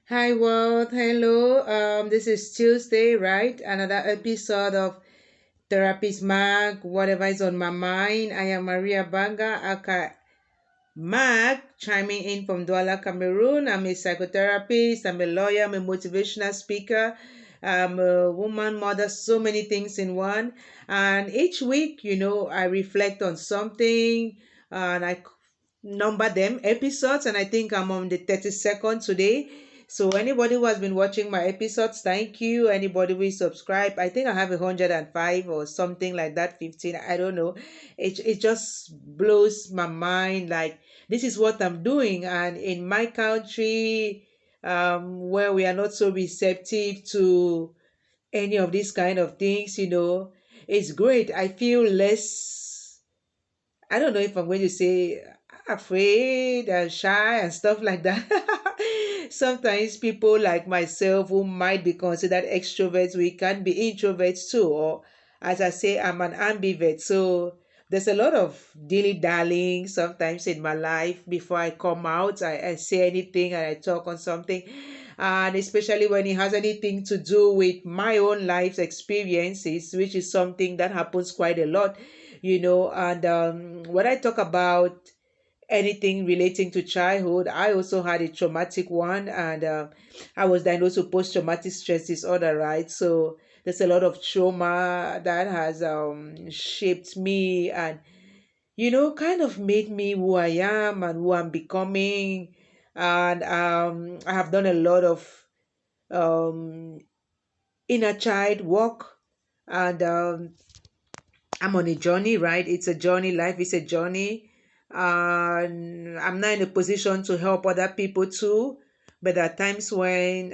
Hi world, hello. This is Tuesday, right? Another episode of TherapistMAG, whatever is on my mind. I am Maria Abanga, aka Mag, chiming in from Douala, Cameroon. I'm a psychotherapist, I'm a lawyer, I'm a motivational speaker, I'm a woman, mother, so many things in one. And each week, I reflect on something and I number them episodes, and I think I'm on the 32nd today. So anybody who has been watching my episodes, thank you. Anybody who is subscribed, I think I have 105 or something like that, 15. I don't know. It just blows my mind. Like, this is what I'm doing, and in my country, where we are not so receptive to any of these kind of things, it's great. I feel less, I don't know if I'm going to say afraid and shy and stuff like that. Sometimes people like myself who might be considered extroverts, we can be introverts too. Or as I say, I'm an ambivert. So there's a lot of dilly-dallying sometimes in my life before I come out. I say anything and I talk on something. And especially when it has anything to do with my own life's experiences, which is something that happens quite a lot, and when I talk about anything relating to childhood, I also had a traumatic one, and I was diagnosed with post-traumatic stress disorder, right? So there's a lot of trauma that has shaped me and kind of made me who I am and who I'm becoming. And I have done a lot of um, inner child work, and I'm on a journey, right? It's a journey. Life is a journey. And I'm not in a position to help other people too. But there are times when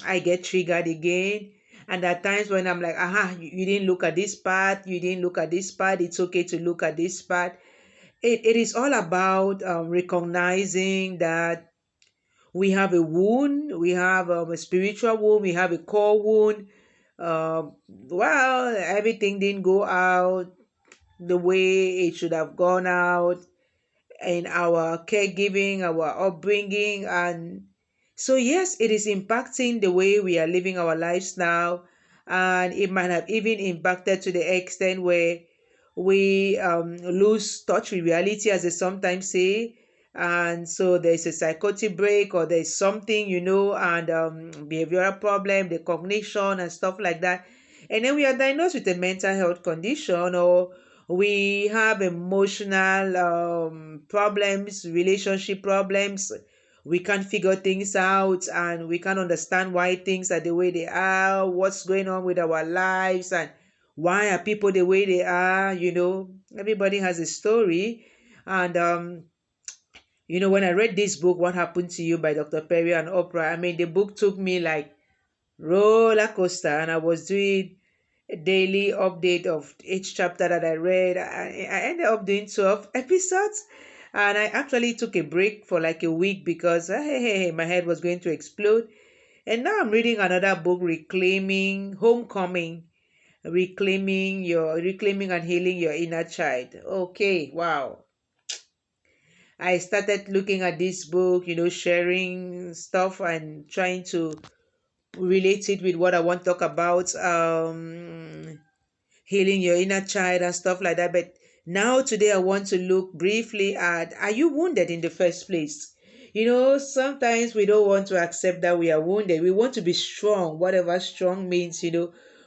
I get triggered again. And there are times when I'm like, aha, you didn't look at this part. You didn't look at this part. It's okay to look at this part. It is all about recognizing that we have a wound, we have a spiritual wound, we have a core wound. Well, everything didn't go out the way it should have gone out in our caregiving, our upbringing. And so, yes, it is impacting the way we are living our lives now. And it might have even impacted to the extent where we lose touch with reality, as they sometimes say. And so there's a psychotic break, or there's something, and behavioral problem, the cognition and stuff like that. And then we are diagnosed with a mental health condition, or we have emotional problems, relationship problems. We can't figure things out, and we can't understand why things are the way they are, what's going on with our lives, and why are people the way they are. Everybody has a story. And when I read this book, What Happened to You by Dr. Perry and Oprah, I mean, the book took me like roller coaster, and I was doing a daily update of each chapter that I read. I ended up doing 12 episodes, and I actually took a break for like a week because hey, my head was going to explode. And now I'm reading another book, Reclaiming Homecoming, reclaiming and healing your inner child. Okay, wow. I started looking at this book, sharing stuff and trying to relate it with what I want to talk about, healing your inner child and stuff like that. But now, today, I want to look briefly at, are you wounded in the first place? Sometimes we don't want to accept that we are wounded. We want to be strong, whatever strong means.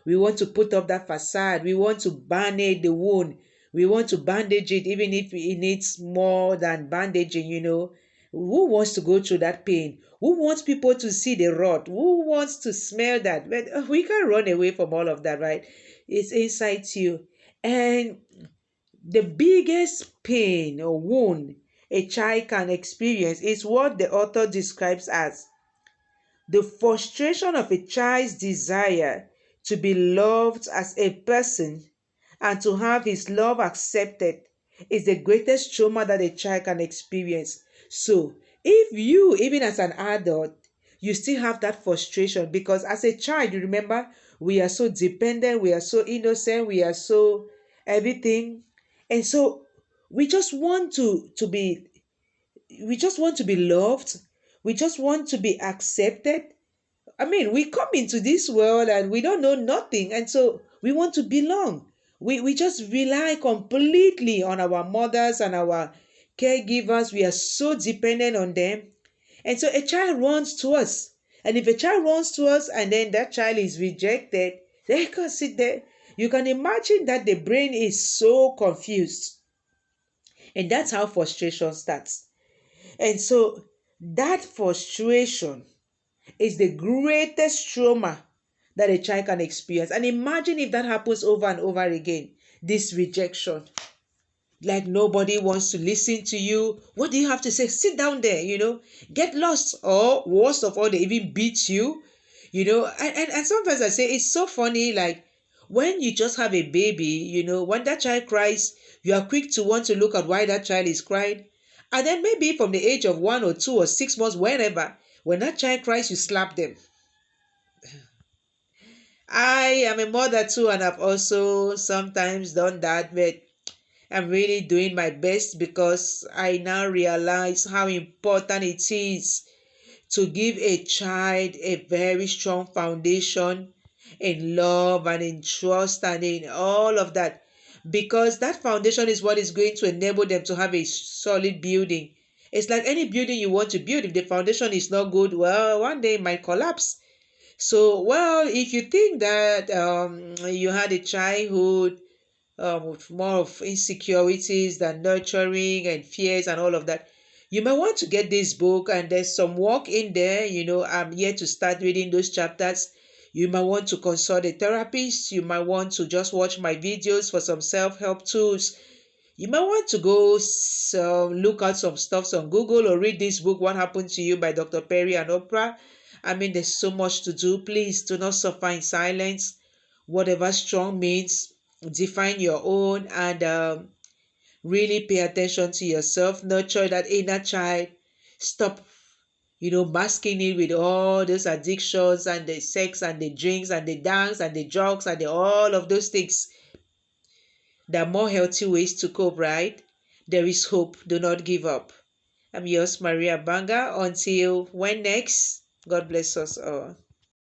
We want to put up that facade. We want to bandage the wound. We want to bandage it, even if it needs more than bandaging. Who wants to go through that pain? Who wants people to see the rot? Who wants to smell that? But we can't run away from all of that, right? It's inside you. And the biggest pain or wound a child can experience is what the author describes as the frustration of a child's desire to be loved as a person and to have his love accepted is the greatest trauma that a child can experience. So, if you, even as an adult, you still have that frustration, because as a child, you remember, we are so dependent, we are so innocent, we are so everything. And so we just want to be loved. We just want to be accepted. I mean, we come into this world and we don't know nothing, and so we want to belong. We just rely completely on our mothers and our caregivers. We are so dependent on them. And so a child runs to us. And if a child runs to us and then that child is rejected, they can sit there. You can imagine that the brain is so confused. And that's how frustration starts. And so that frustration is the greatest trauma that a child can experience. And imagine if that happens over and over again, this rejection. Like nobody wants to listen to you. What do you have to say? Sit down there, get lost. Or worst of all, they even beat you, and sometimes I say it's so funny, like when you just have a baby, when that child cries, you are quick to want to look at why that child is crying. And then maybe from the age of 1 or 2 or 6 months, whenever, when that child cries, you slap them. I am a mother too, and I've also sometimes done that, but I'm really doing my best because I now realize how important it is to give a child a very strong foundation in love and in trust and in all of that. Because that foundation is what is going to enable them to have a solid building. It's like any building you want to build. If the foundation is not good, well, one day it might collapse. So, well, if you think that you had a childhood with more of insecurities than nurturing and fears and all of that, you might want to get this book, and there's some work in there. I'm yet to start reading those chapters. You might want to consult a therapist. You might want to just watch my videos for some self-help tools. You might want to go look at some stuff on Google or read this book, What Happened to You by Dr. Perry and Oprah. I mean, there's so much to do. Please do not suffer in silence. Whatever strong means, define your own, and really pay attention to yourself. Nurture that inner child. Stop, masking it with all those addictions and the sex and the drinks and the dance and the drugs and all of those things. There are more healthy ways to cope, right? There is hope. Do not give up. I'm yours, Maria Abanga. Until when next, God bless us all.